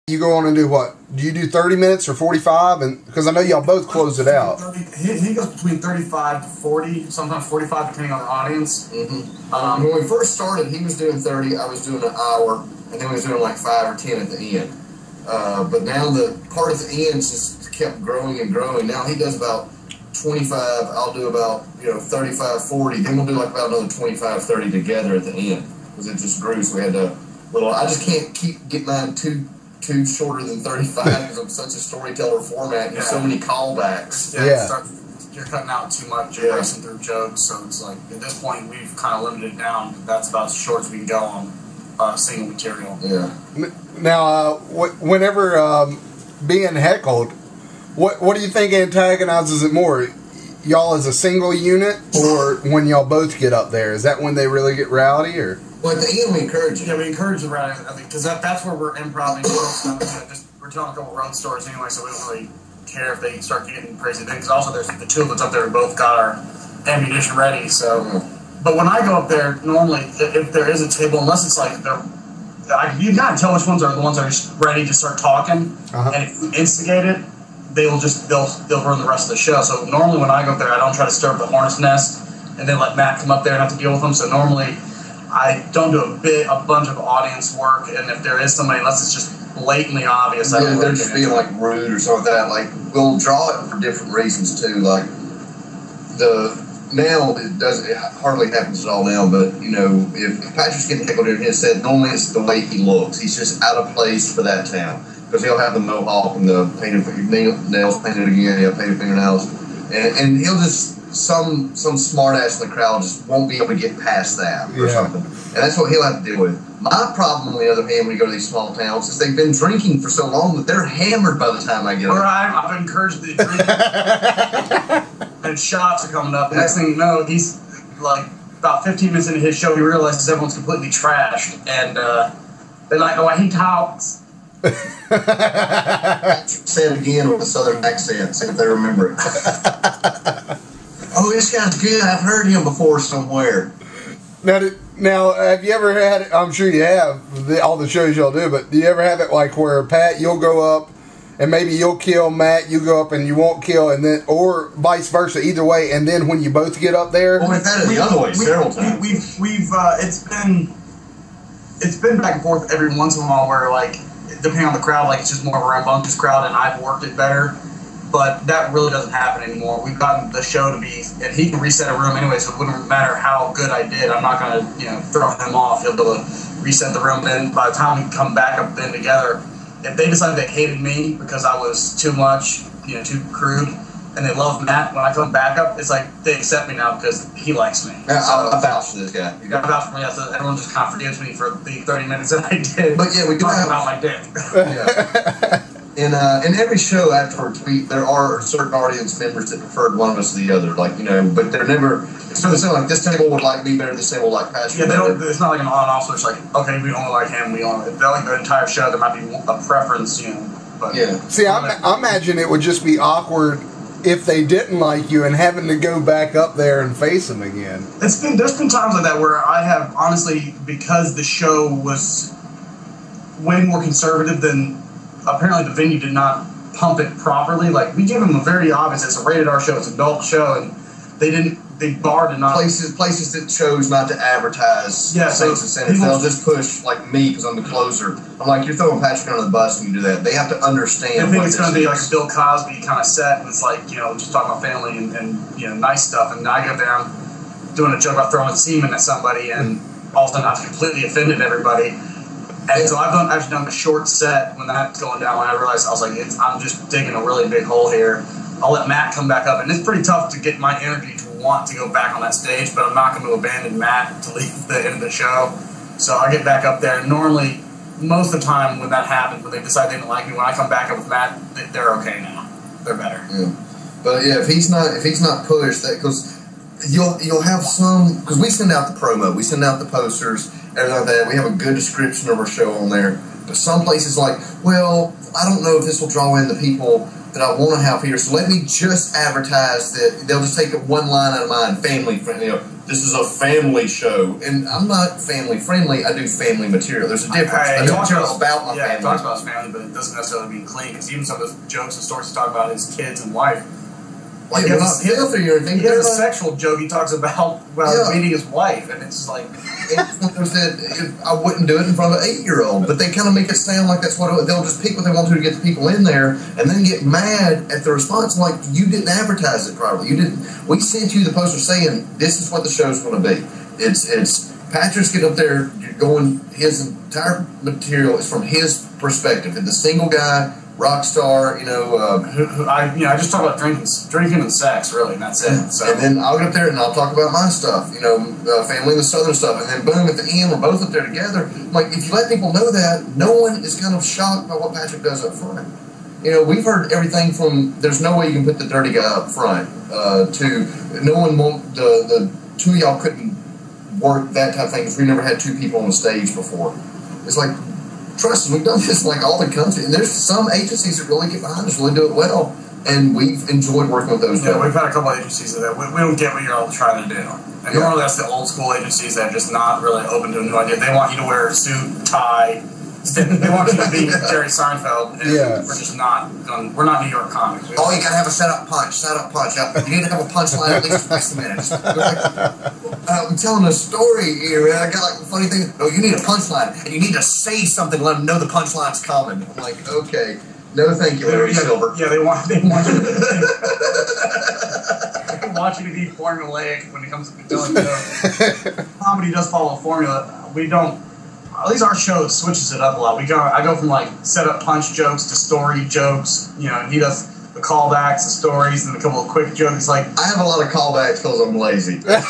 You go on and do what? Do you do 30 minutes or 45? And because I know y'all both close it out. 30, he goes between 35 to 40, sometimes 45, depending on the audience. Mm-hmm. When we first started, he was doing 30, I was doing an hour, and then we was doing like 5 or 10 at the end. But now the part at the end just kept growing and growing. Now he does about 25, I'll do about 35, 40. Then we'll do like about another 25, 30 together at the end because it just grew. So we had to I just can't get mine too shorter than 35 because I'm such a storyteller format. There's so many callbacks. You're cutting out too much. You're racing through jokes. So it's like at this point we've kind of limited it down. That's about as short as we can go on single material. Yeah. Now, whenever being heckled, what do you think antagonizes it more? Y'all as a single unit, or when y'all both get up there? Is that when they really get rowdy, or? Well, at the end we encourage it. Yeah, we encourage the rowdy, I think, because that's where we're improvising stuff. We're telling a couple road stories anyway, so we don't really care if they start getting crazy then. Because also there's the two of us up there who both got our ammunition ready. So, but when I go up there, normally if there is a table, unless it's like you gotta tell which ones are the ones that are just ready to start talking, and if you instigate it, they'll run the rest of the show. So normally when I go up there, I don't try to stir up the hornet's nest and then let Matt come up there and have to deal with them. So normally I don't do a bunch of audience work, and if there is somebody, unless it's just blatantly obvious, I don't they're just being like rude or something like that. Like we'll draw it for different reasons too. Like now it hardly happens at all now, but if Patrick's getting heckled in his set, normally it's the way he looks. He's just out of place for that town because he'll have the mohawk and the painted nails painted again, painted fingernails, and he'll just some smart ass in the crowd just won't be able to get past that or something, and that's what he'll have to deal with. My problem, on the other hand, when you go to these small towns, is they've been drinking for so long that they're hammered by the time I get there. I've encouraged the drink, and shots are coming up. The next thing you know, he's like about 15 minutes into his show, he realizes everyone's completely trashed, and they're like, "Oh, he talks." Say it again with a southern accent, see if they remember it. Oh, this guy's good. I've heard him before somewhere. Now, have you ever had it? I'm sure you have, all the shows y'all do, but do you ever have it like where, Pat, you'll go up and maybe you'll kill, Matt, you go up and you won't kill, and then, or vice versa, either way, and then when you both get up there? Well, we've had it the other way several times. It's been back and forth every once in a while where, like, depending on the crowd, like, it's just more of a rambunctious crowd and I've worked it better. But that really doesn't happen anymore. We've gotten the show to be, and he can reset a room anyway, so it wouldn't matter how good I did. I'm not going to, throw him off. He'll be able to reset the room. Then by the time we come back up then together, if they decide they hated me because I was too much, too crude, and they love Matt, when I come back up, it's like they accept me now because he likes me. Yeah, I vouch for this guy. I vouch for me. So everyone just kind of forgives me for the 30 minutes that I did. But yeah, we do talking about my dick. Yeah. In every show afterwards, there are certain audience members that preferred one of us to the other, but they're never. It's not the same. Like this table would like me better. This table would like Patrick. Yeah, they don't. It's not like an on-off switch. Like, okay, we only like him. We only. If they like the entire show, there might be a preference, But yeah. See, I imagine it would just be awkward if they didn't like you and having to go back up there and face them again. There's been times like that where I have honestly, because the show was way more conservative than. Apparently the venue did not pump it properly. Like, we gave them a very obvious, it's a rated R show, it's an adult show, and they barred and not... Places that chose not to advertise they'll just push, like me, because I'm the closer. I'm like, you're throwing Patrick under the bus when you do that. They have to understand I think it's going to be like a Bill Cosby kind of set, and it's like, just talking about family and nice stuff, and I go down doing a joke about throwing semen at somebody, and all of a sudden I've completely offended everybody. And so I've actually done a short set when that's going down. When I realized, I was like, I'm just digging a really big hole here. I'll let Matt come back up, and it's pretty tough to get my energy to want to go back on that stage. But I'm not going to abandon Matt to leave the end of the show. So I get back up there. And normally, most of the time when that happens, when they decide they didn't like me, when I come back up with Matt, they're okay now. They're better. Yeah. But yeah, if he's not pushed, that because you'll have some, because we send out the promo, we send out the posters. Everything like that. We have a good description of our show on there. But some places like, well, I don't know if this will draw in the people that I want to have here. So let me just advertise that. They'll just take one line out of mine, family friendly. You know, this is a family show, and I'm not family friendly. I do family material. There's a difference. I do material about my family. He talks about his family, but it doesn't necessarily mean clean. Because even some of those jokes and stories he talks about his kids and wife. Like, he has a sexual joke he talks about meeting his wife, and it's just like I wouldn't do it in front of an 8-year-old, but they kind of make it sound like that's what they'll just pick what they want to get the people in there, and then get mad at the response like you didn't advertise it properly. You didn't. We sent you the poster saying this is what the show's going to be. It's Patrick's get up there going. His entire material is from his perspective, and the single guy. Rock star, I just talk about drinking and sex, really, and that's it. So. And then I'll get up there and I'll talk about my stuff, family and the southern stuff, and then boom, at the end, we're both up there together. Like, if you let people know that, no one is kind of shocked by what Patrick does up front. We've heard everything from there's no way you can put the dirty guy up front to no one won't, the two of y'all couldn't work that type of thing because we never had two people on the stage before. It's like, trust us, we've done this in like all the country, and there's some agencies that really get behind us, really do it well, and we've enjoyed working with those. Yeah, we've had a couple of agencies that we don't get what you're all trying to do, and normally that's the old school agencies that are just not really open to a new idea. They want you to wear a suit, tie. They want you to be Jerry Seinfeld, and we're just not. We're not New York comics. Oh, you gotta have a setup punch. You need to have a punchline at least twice a minute. I'm telling a story here, man. I got like a funny thing. No, you need a punchline, and you need to say something. Let them know the punchline's coming. I'm like, okay, no, thank you, Larry Silver. Yeah, they want you to be formulaic when it comes to telling jokes. Comedy does follow a formula. We don't. At least our show switches it up a lot. I go from like setup punch jokes to story jokes. He does the callbacks, the stories, and a couple of quick jokes. Like I have a lot of callbacks because I'm lazy. That's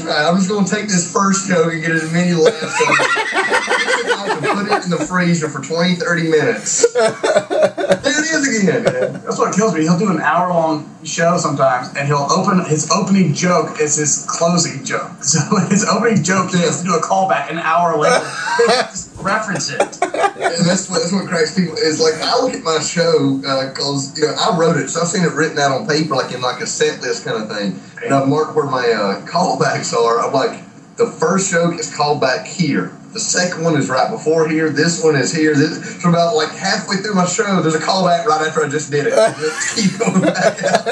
right. I'm just going to take this first joke and get as many laughs and put it in the freezer for 20, 30 minutes. There it is again. That's what kills me. He'll do an hour-long show sometimes, and he'll open his opening joke is his closing joke. So his opening joke, he has to do a callback an hour later. Just reference it. And that's what cracks people is like. I look at my show because I wrote it, so I've seen it written out on paper, like in like a set list kind of thing. And I've marked where my callbacks are. I'm like, the first joke is called back here. The second one is right before here. This one is here. So about like halfway through my show, there's a callback right after I just did it. Just keep going back out.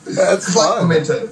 That's fun. Like Memento.